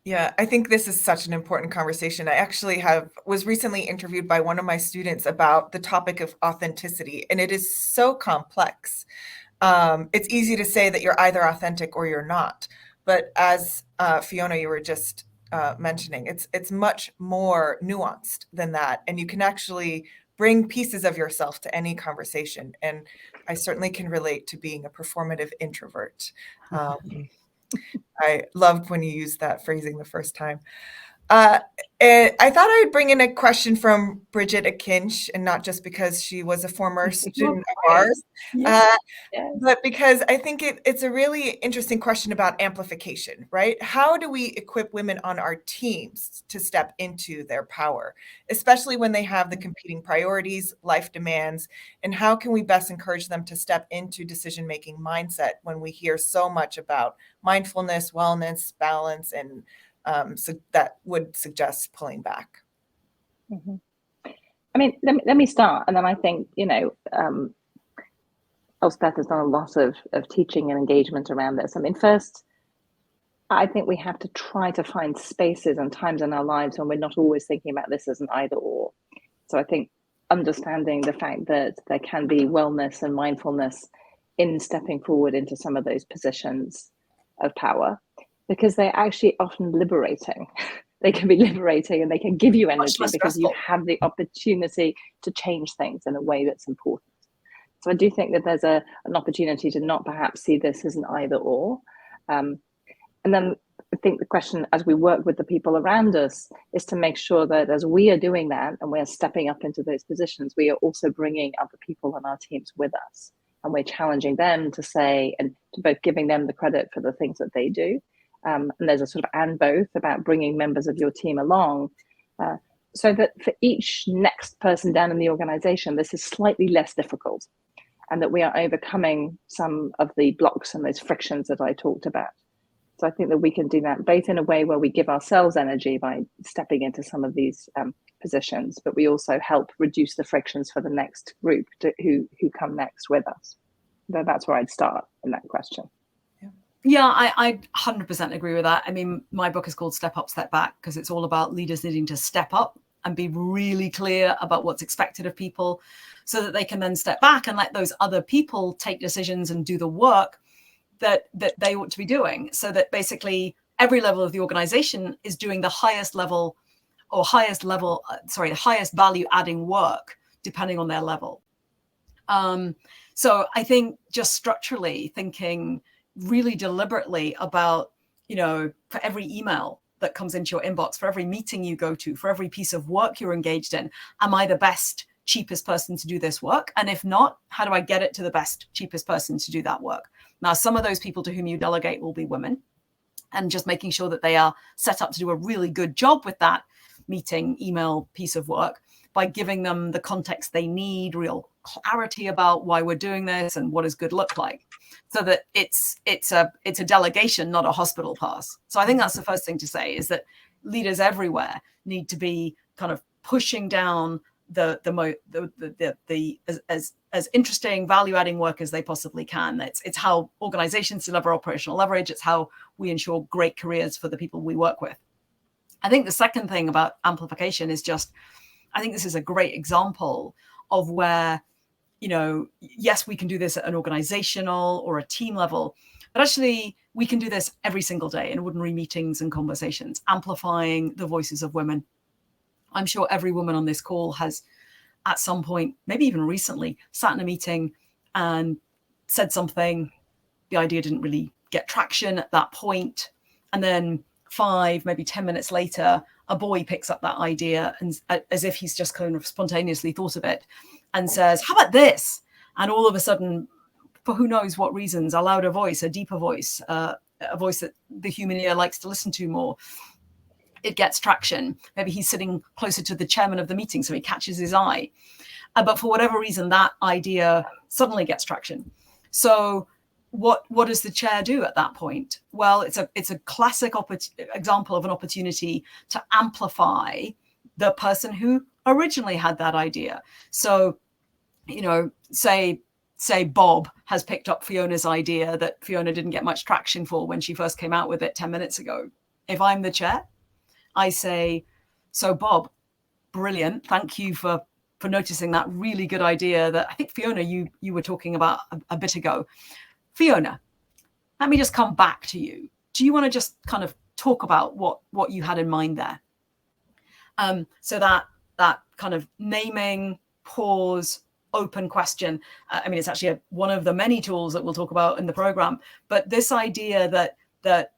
Yeah, I think this is such an important conversation. I actually was recently interviewed by one of my students about the topic of authenticity, and it is so complex. It's easy to say that you're either authentic or you're not. But as Fiona, you were just mentioning, it's much more nuanced than that. And you can actually bring pieces of yourself to any conversation. And I certainly can relate to being a performative introvert. I loved when you used that phrasing the first time. And I thought I'd bring in a question from Bridget Akinch, and not just because she was a former student of ours, but because I think it's a really interesting question about amplification, right? How do we equip women on our teams to step into their power, especially when they have the competing priorities, life demands, and how can we best encourage them to step into decision-making mindset when we hear so much about mindfulness, wellness, balance, and so that would suggest pulling back.
Mm-hmm. I mean, let me start, and then I think, you know, Elsbeth has done a lot of teaching and engagement around this. I mean, first, I think we have to try to find spaces and times in our lives when we're not always thinking about this as an either or. So I think understanding the fact that there can be wellness and mindfulness in stepping forward into some of those positions of power, because they're actually often liberating. They can be liberating, and they can give you energy because you have the opportunity to change things in a way that's important. So I do think that there's an opportunity to not perhaps see this as an either or. And then I think the question, as we work with the people around us, is to make sure that as we are doing that and we're stepping up into those positions, we are also bringing other people on our teams with us. And we're challenging them to say, and to both giving them the credit for the things that they do. And there's a sort of and both about bringing members of your team along, so that for each next person down in the organization, this is slightly less difficult, and that we are overcoming some of the blocks and those frictions that I talked about. So I think that we can do that both in a way where we give ourselves energy by stepping into some of these positions, but we also help reduce the frictions for the next group who come next with us. So that's where I'd start in that question.
Yeah, I 100% agree with that. I mean, my book is called Step Up, Step Back, because it's all about leaders needing to step up and be really clear about what's expected of people, so that they can then step back and let those other people take decisions and do the work that they ought to be doing, so that basically every level of the organization is doing the highest value adding work, depending on their level. So I think just structurally thinking really deliberately about, you know, for every email that comes into your inbox, for every meeting you go to, for every piece of work you're engaged in, am I the best, cheapest person to do this work? And if not, how do I get it to the best, cheapest person to do that work? Now, some of those people to whom you delegate will be women, and just making sure that they are set up to do a really good job with that meeting, email piece of work, by giving them the context they need, real clarity about why we're doing this and what does good look like, so that it's a delegation, not a hospital pass. So I think that's the first thing to say, is that leaders everywhere need to be kind of pushing down the as interesting, value-adding work as they possibly can. It's how organizations deliver operational leverage. It's how we ensure great careers for the people we work with. I think the second thing about amplification is just, I think this is a great example of where, yes, we can do this at an organizational or a team level, but actually we can do this every single day in ordinary meetings and conversations, amplifying the voices of women. I'm sure every woman on this call has at some point, maybe even recently, sat in a meeting and said something. The idea didn't really get traction at that point. And then 5, maybe 10 minutes later, a boy picks up that idea and as if he's just kind of spontaneously thought of it and says, how about this? And all of a sudden, for who knows what reasons, a louder voice, a deeper voice, a voice that the human ear likes to listen to more, it gets traction. Maybe he's sitting closer to the chairman of the meeting, so he catches his eye. But for whatever reason, that idea suddenly gets traction. So what does the chair do at that point? Well, it's a classic example of an opportunity to amplify the person who originally had that idea. So, say Bob has picked up Fiona's idea that Fiona didn't get much traction for when she first came out with it 10 minutes ago. If I'm the chair, I say, so Bob, brilliant. Thank you for noticing that really good idea that I think, Fiona, you were talking about a bit ago. Fiona, let me just come back to you. Do you want to just kind of talk about what you had in mind there? So that kind of naming, pause, open question. It's actually one of the many tools that we'll talk about in the program. But this idea that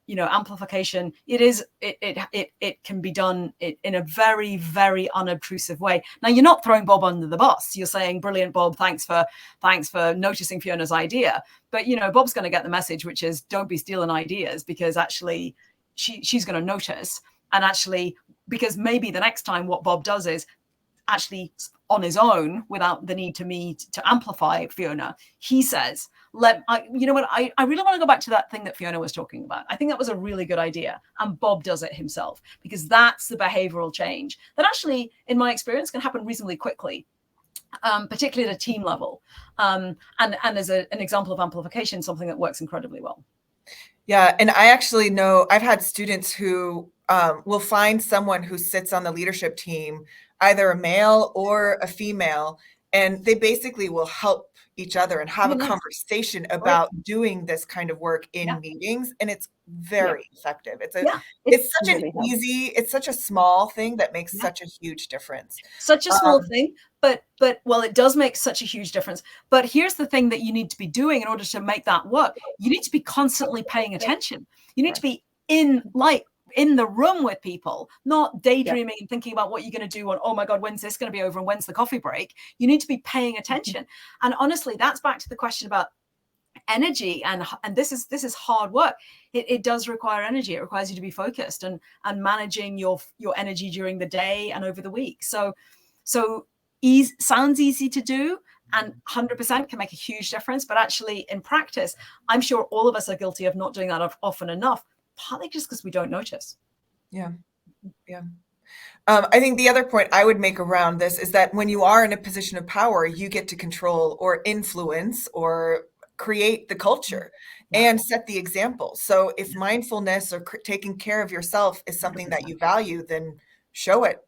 amplification, it can be done in a very, very unobtrusive way. Now, you're not throwing Bob under the bus. You're saying, brilliant, Bob, thanks for noticing Fiona's idea. But Bob's going to get the message, which is don't be stealing ideas, because actually she's going to notice. And actually, because maybe the next time what Bob does is actually on his own, without the need to amplify Fiona, he says, I really want to go back to that thing that Fiona was talking about. I think that was a really good idea. And Bob does it himself, because that's the behavioral change that actually, in my experience, can happen reasonably quickly, particularly at a team level. And as an example of amplification, something that works incredibly well.
Yeah. And I actually know I've had students who will find someone who sits on the leadership team, either a male or a female, and they basically will help each other and have a conversation about doing this kind of work in meetings. And it's very effective. It's such an easy, it's such a small thing that makes such a huge difference.
Such a small thing, but it does make such a huge difference. But here's the thing that you need to be doing in order to make that work. You need to be constantly paying attention. You need to be in the room with people, not daydreaming and thinking about what you're going to do on, oh my God, when's this going to be over and when's the coffee break? You need to be paying attention. And honestly, that's back to the question about energy. And this is hard work. It does require energy. It requires you to be focused and managing your energy during the day and over the week. So sounds easy to do, and 100% can make a huge difference. But actually in practice, I'm sure all of us are guilty of not doing that often enough. Partly just because we don't notice.
Yeah. I think the other point I would make around this is that when you are in a position of power, you get to control or influence or create the culture and set the example. So if mindfulness or taking care of yourself is something that you value, then show it,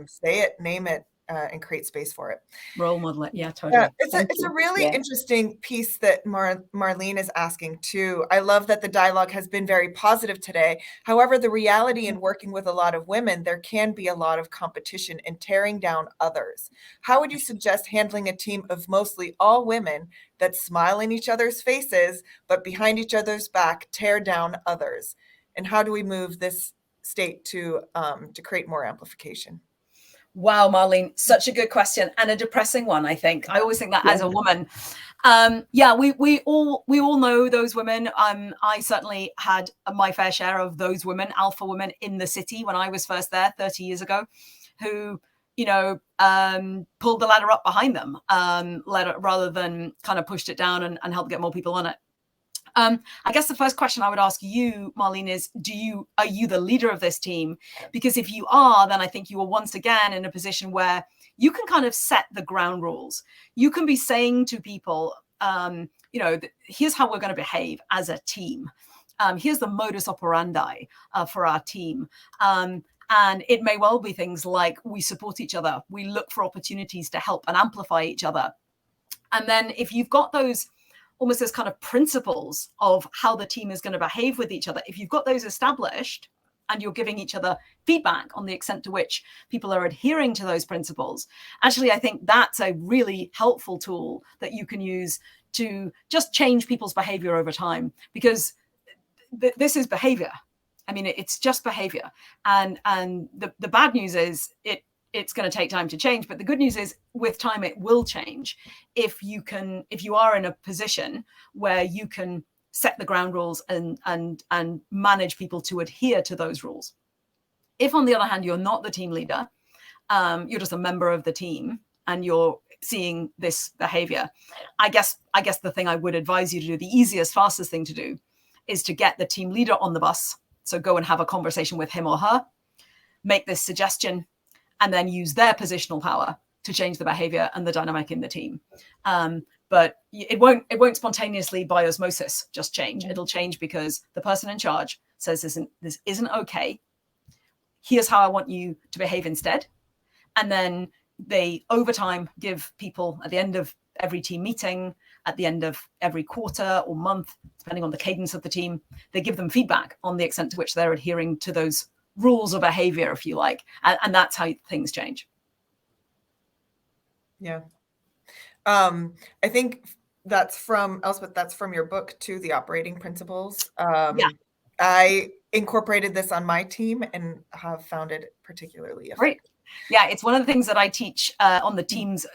say it, name it, and create space for it.
Role model it. Yeah, totally.
Yeah, it's a really interesting piece that Marlene is asking too. I love that the dialogue has been very positive today. However, the reality in working with a lot of women, there can be a lot of competition and tearing down others. How would you suggest handling a team of mostly all women that smile in each other's faces, but behind each other's back, tear down others? And how do we move this state to create more amplification?
Wow, Marlene, such a good question and a depressing one, I think. I always think that as a woman. We all know those women. I certainly had my fair share of those women, alpha women in the city when I was first there 30 years ago, who, pulled the ladder up behind them rather than kind of pushed it down and helped get more people on it. I guess the first question I would ask you, Marlene, is are you the leader of this team? Because if you are, then I think you are once again in a position where you can kind of set the ground rules. You can be saying to people, here's how we're going to behave as a team. Here's the modus operandi for our team. And it may well be things like we support each other. We look for opportunities to help and amplify each other. And then if you've got those almost as kind of principles of how the team is going to behave with each other, if you've got those established and you're giving each other feedback on the extent to which people are adhering to those principles, actually, I think that's a really helpful tool that you can use to just change people's behavior over time, because this is behavior. I mean, it's just behavior. And the bad news is it's going to take time to change. But the good news is with time, it will change if you are in a position where you can set the ground rules and manage people to adhere to those rules. If, on the other hand, you're not the team leader, you're just a member of the team and you're seeing this behavior, I guess the thing I would advise you to do, the easiest, fastest thing to do, is to get the team leader on the bus. So go and have a conversation with him or her, make this suggestion, and then use their positional power to change the behavior and the dynamic in the team. But it won't spontaneously by osmosis just change. It'll change because the person in charge says this isn't okay. Here's how I want you to behave instead. And then they, over time, give people at the end of every team meeting, at the end of every quarter or month, depending on the cadence of the team, they give them feedback on the extent to which they're adhering to those rules of behavior, if you like. And that's how things change.
Yeah. I think that's from Elsbeth, that's from your book too, The Operating Principles.
Yeah.
I incorporated this on my team and have found it particularly effective.
Great. Yeah, it's one of the things that I teach on the teams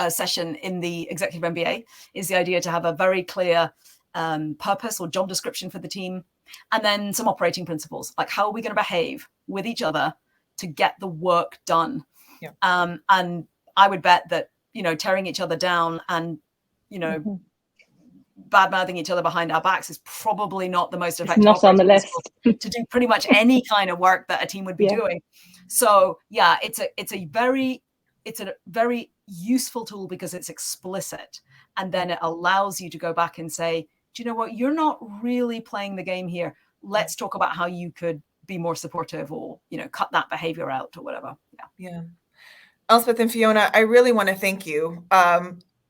session in the executive MBA, is the idea to have a very clear purpose or job description for the team, and then some operating principles, like how are we going to behave with each other to get the work done.
Yeah.
And I would bet that, tearing each other down and, bad-mouthing each other behind our backs is probably not the most effective.
Not on the list
to do pretty much any kind of work that a team would be doing. So yeah, it's a very useful tool because it's explicit, and then it allows you to go back and say, do you know what, you're not really playing the game here. Let's talk about how you could be more supportive, or cut that behavior out or whatever.
Yeah. Elsbeth and Fiona, I really want to thank you.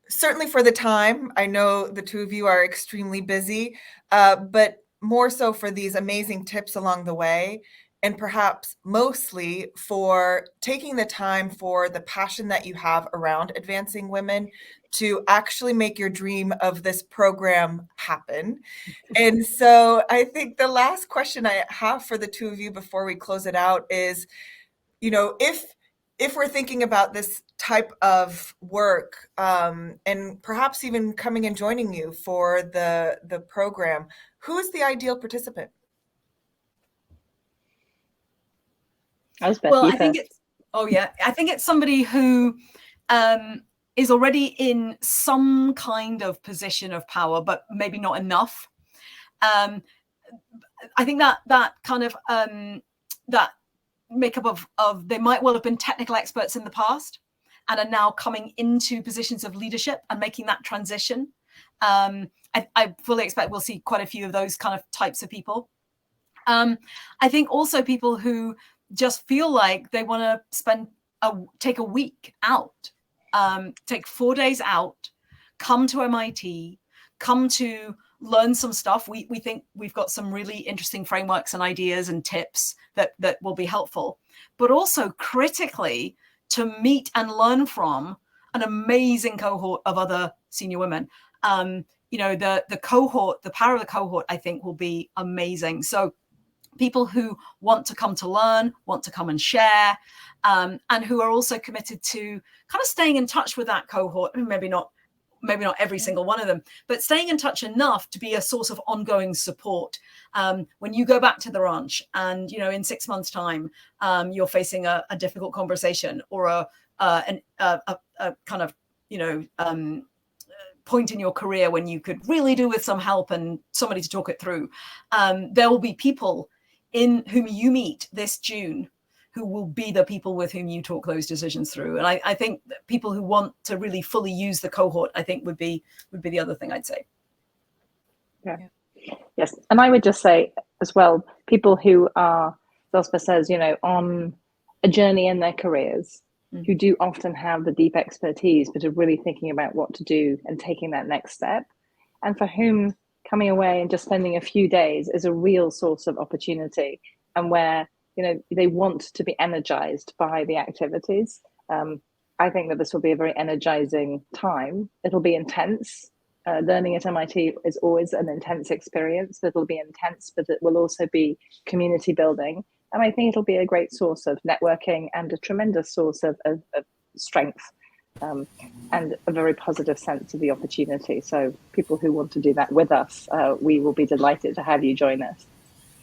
Certainly for the time. I know the two of you are extremely busy, but more so for these amazing tips along the way, and perhaps mostly for taking the time for the passion that you have around advancing women to actually make your dream of this program happen. And so I think the last question I have for the two of you before we close it out is, if we're thinking about this type of work, and perhaps even coming and joining you for the program, who is the ideal participant?
Elsbeth,
Well, I think it's somebody who is already in some kind of position of power, but maybe not enough. I think that kind of that makeup of they might well have been technical experts in the past and are now coming into positions of leadership and making that transition. I fully expect we'll see quite a few of those kind of types of people. I think also people who just feel like they want to take a week out, take 4 days out, come to MIT, come to learn some stuff. We think we've got some really interesting frameworks and ideas and tips that will be helpful, but also critically to meet and learn from an amazing cohort of other senior women. The cohort, the power of the cohort, I think will be amazing. So people who want to come to learn, want to come and share, and who are also committed to kind of staying in touch with that cohort. Maybe not every single one of them, but staying in touch enough to be a source of ongoing support. When you go back to the ranch and, in 6 months' time, you're facing a difficult conversation or a kind of, point in your career when you could really do with some help and somebody to talk it through. There will be people in whom you meet this June who will be the people with whom you talk those decisions through. And I think that people who want to really fully use the cohort, I think would be the other thing I'd say.
Yeah. Yes. And I would just say as well, people who are, as Elsbeth says, you know, on a journey in their careers, who do often have the deep expertise, but are really thinking about what to do and taking that next step. And for whom coming away and just spending a few days is a real source of opportunity, and where, you know, they want to be energized by the activities. I think that this will be a very energizing time. It'll be intense. Learning at MIT is always an intense experience. It'll be intense, but it will also be community building. And I think it'll be a great source of networking and a tremendous source of strength, and a very positive sense of the opportunity. So people who want to do that with us, we will be delighted to have you join us.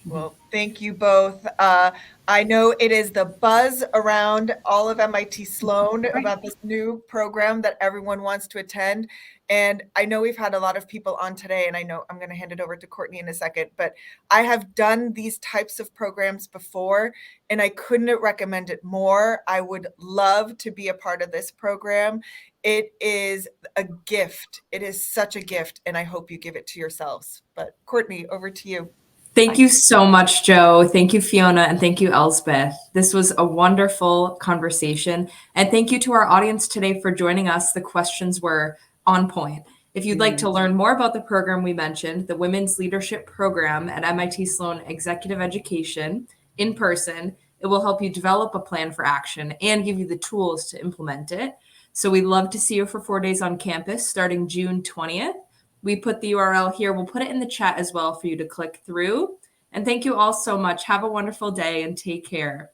Well, thank you both. I know it is the buzz around all of MIT Sloan about this new program that everyone wants to attend. And I know we've had a lot of people on today, and I know I'm going to hand it over to Courtney in a second, but I have done these types of programs before, and I couldn't recommend it more. I would love to be a part of this program. It is a gift. It is such a gift, and I hope you give it to yourselves. But Courtney, over to you.
Thank you so much, Joe. Thank you, Fiona, and thank you, Elsbeth. This was a wonderful conversation. And thank you to our audience today for joining us. The questions were on point. If you'd like to learn more about the program we mentioned, the Women's Leadership Program at MIT Sloan Executive Education in person, it will help you develop a plan for action and give you the tools to implement it. So we'd love to see you for 4 days on campus starting June 20th. We put the URL here. We'll put it in the chat as well for you to click through. And thank you all so much. Have a wonderful day and take care.